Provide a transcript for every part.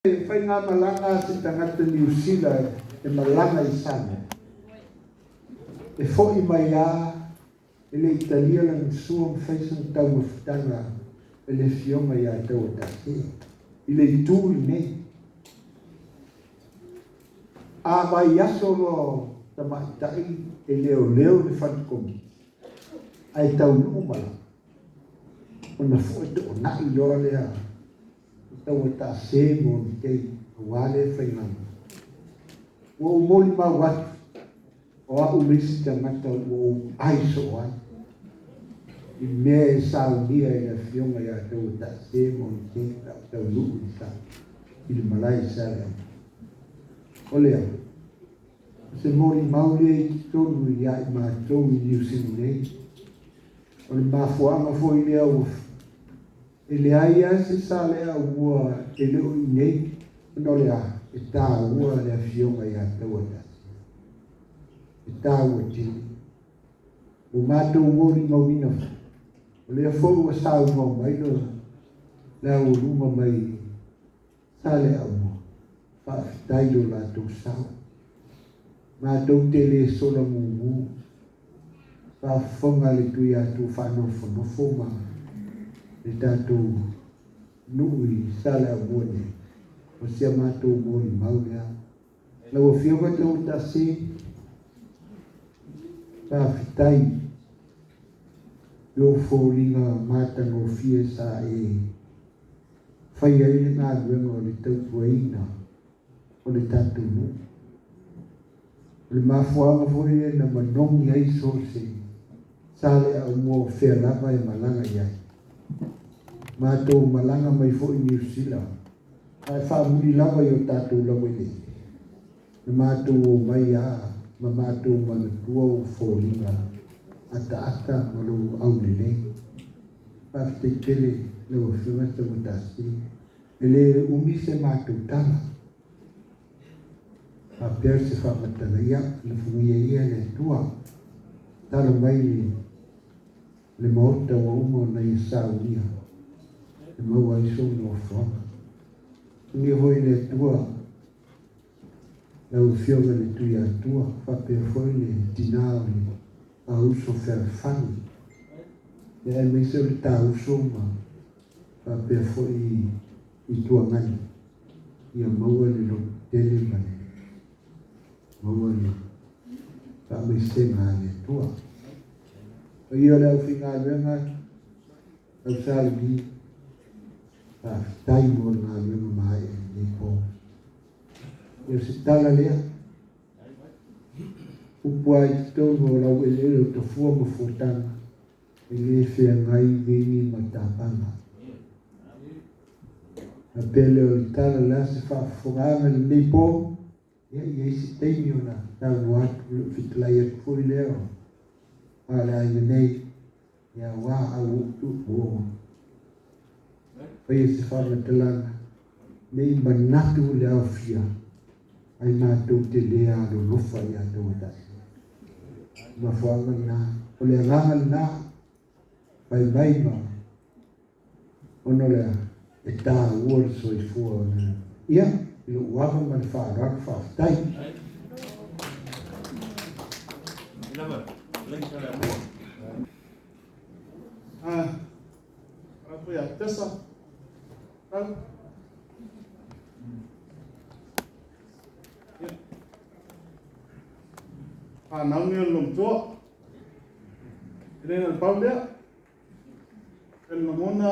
Fai ngā malanga te tangata New Zealand e malanga I sana. E fōi mai a le Italia lang suam faisang tau mawhitanga e le Afioga I a Tauata'ase. I le tūli nei. A vai aso lo tamaitai e leo le whanikomi. Ai tau numala. O na fōi te o nai loa lea. Tauata'ase mo ni kei wale whainanga. O Molimau watu o a umisi tangata o aiso ai. I mea e saunia I Afioga I a Tauata'ase mo ni kei tau nuu I sa. I le malai sara. O lea. Se Molimau lea I tonu I a I mātou I New Zealand nei. O le mafuanga foi lea ufu. E le aia se sa lea ua e leo I nei, no lea e tā ua le Afioga I a Tauata'ase. E tā ua tini. O mātou mori mawina. O lea fōu a sāu mau mai no, lea o ruma mai sa lea ua. Whaafitai o lātou sāu. Mātou te le sola mungu. Whaafonga le tui atu whanofo maa. Le tātou nui sala abuane o sia mātou Molimau lea. Lau Afioga Tauata'ase whaafitai lo fōringa mātanga o fie sa e whai ai le ngā luenga o le tautuaina o le tātou nu. O le mafuanga fōre na manongi ai sose sa le au mua whea lava e malanga iai. Mātou malanga mai fo I New Zealand. Ai whaamuri lawa I o tātou lawa I le. Mātou o mai a, ma mātou manatua o fōringa. Ata malu au lele. Pāwhite tele leo Afioga Tauata'ase. E le umi se mātou tala. A pēr se whamatanga ia, le fungia ia le tua. Tala mai le maota wa umo na I saunia. E maua iso no whanga. Ngi hoi le tua. Lau Afioga le tui a tua. Whapea hoi le dinao le a uso whewhani. E ai meise le tā uso ma. Whapea hoi I tua ngani. Ia maua le lo tele mani. Maua le ka meise ngā le tua. O ia le au whinga luenga. Au salvi. Tai mo ngā luenga mai e po. E se tala lea. Upua I tonu o lau e leo Tafua ma fotanga. E le whea ngai veni ma tāpanga. A pele o I tala lea se whaafonganga le nei po. Ia isi teimi o na tau atu whitlai atu fui leo. A la I nei. Ia wā au utu o. Pai se whamatalanga, nei manatu le au fia, ai mātou te lea alo lofa I a Tauata'ase. Ma whaanga nā, o le nganga nā, pai mai ma, ono lea, e tā ua so I fua o nā. Ia, ilo uaga man whaaraka whaafitai. Apa ya, tesa. Tahu? Ya. Namanya lom tua. Elena pau dia. Elena mona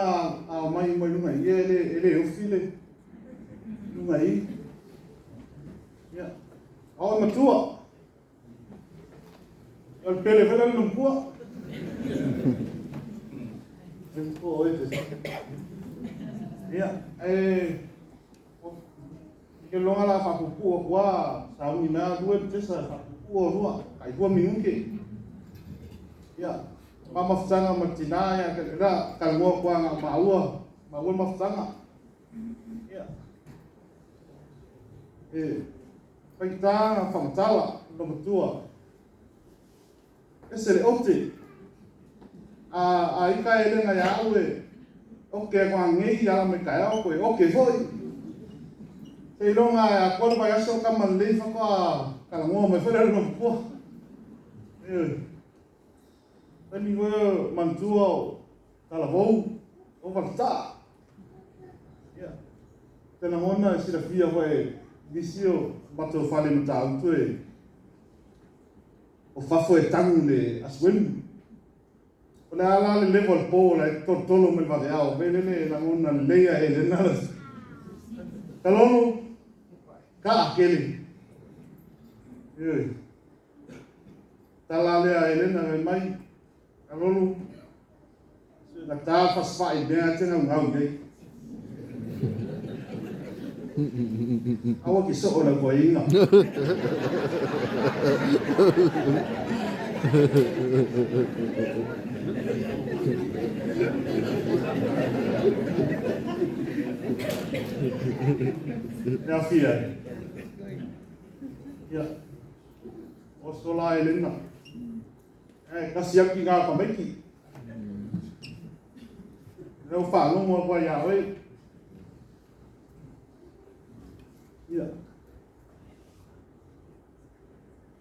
mai lunga ele ufile. Lunga Ya. Awal matua. El pele vela lom pua. Oh, ia ke longa la whapupu wa sauni na due tesa whapupu o rua kai dua minguke ia mafutanga matina ya kira kalua kwa nga maua mafutanga ia paitanga whamatala no matua ese le opte a ika Elena ya aue o ke kwa ngei ya me kai o ko o ke foi Te ilonga a kua vai aso ka malei whaka kalangoa mai whare no pua. Tani ngoe mantua o talavou o valta. Tena ngona e sira fia koe visio bato whale no tau tue. O whafo e tangu le aswenu. O le ala le level po la e tolo me vare ao. Vele le na ngona leia Elena. Kalonu ka akele. Tala lea Elena me mai. Kalonu. Na tā whaswai mea tena ngau nei. Awa ki so la ko inga. Ya fia. Ya. O sola Elena. Kasi aki nga pa meki. Rau wha longo kwa ya oi. Ya.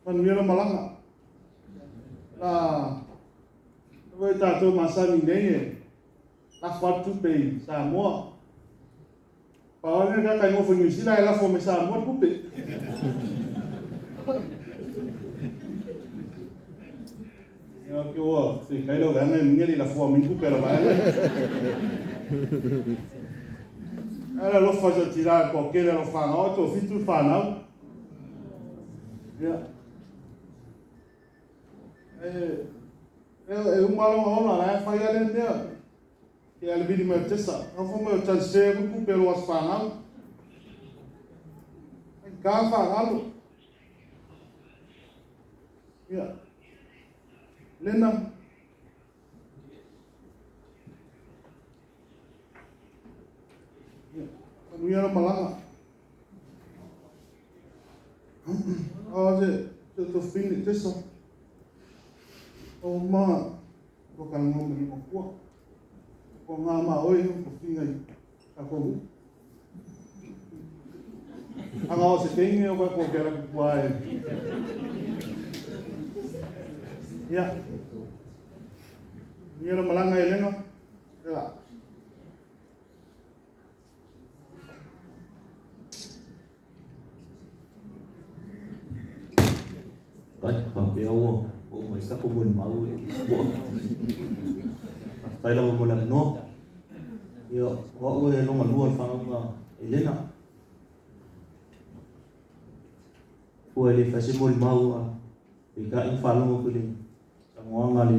Manuela malanga. Voi tātou masani nei la whatu pei Samoa. Paone ka kai ngofo New Zealand la fo me Samoa pupe. Ya ke o, se kai lo gana ngeli la fo mi pupe la vai. Ala lo fa tira ko ke lo fa no to fitu fa na. Ya. Un malo ona la fa ya le dia. Ke al bidi me tesa. No fo me transfer ku pero as fa na. Ka fa alo. Ya. Elena. Nuiara malanga. Te fini tesa. O ma ko kalongo me ko kua. Ko ngā ma oi ko finga ka ko. Anga o se tengi o ko kera ku kua e. Ya. Nuiara malanga Elena. Ya. Afioga o mai sa ko Molimau e tai la mo la no yo o e no malua fa nga Elena o ele fa se Molimau a e ka in fa lo ko le sa mo nga le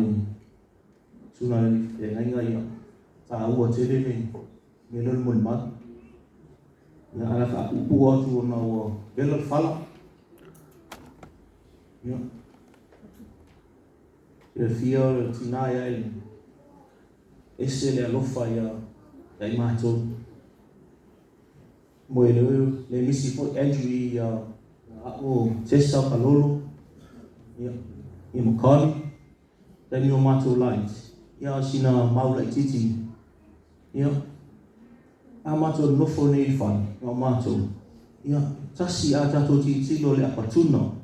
suna le e nga ia sa o te le me lo Molimau na ala fa u o tu na o belo fala yo e fia o tina ia ele ese le alofa ia dai mato mo ele le misi fo injury ia o tesa palolo ia i mo kali dai no mato light ia sina maula titi ia a mato no fo nei fa no mato ia tasi a tato titi lo le apatuna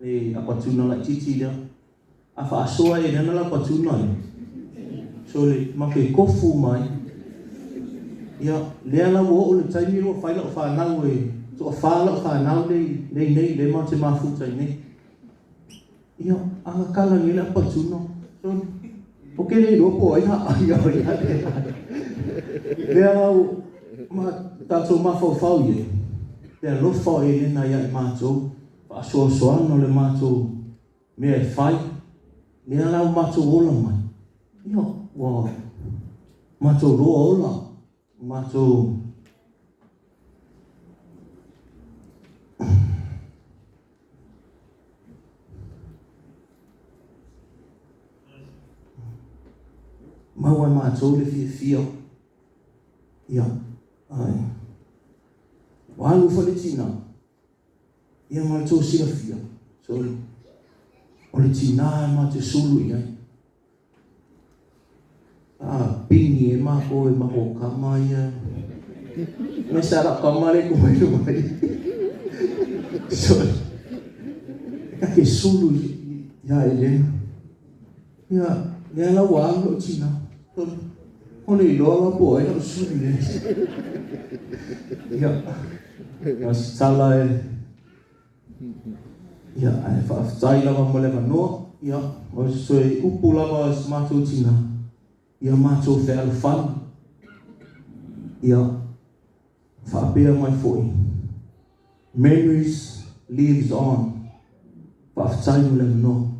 e apatuna la titi ia a fa soa e nana la patuna so le ma ke kofu mai ia le ala wo le taimi ro fa la fa na we to fa la fa na le ma te ma fu tai nei ia a kala ni la patuna so o ke le ro po ia ia le ala ma ta so ma fa ye le ro fa e na ia ma to fa so no le ma to me fai ni ala mato ola mai yo wa mato ro ola mato maua mato le fia ya ai wa lu fa le tina ia mato sila fia so o le tina ma te sulu ia. Pini e mako e mako kama ia. Me sarap kamare ko mai. So, kake sulu ya Elena. Ya la wang lo china. Oni lo la boy no sulu le. Ya. Mas sala ya ai fa tai lava mo le no. Ya, o so upu lava smato china. Ya macho fe al fan. Ya. Fa pia mai foi. Memories lives on. Fa tai mo le no.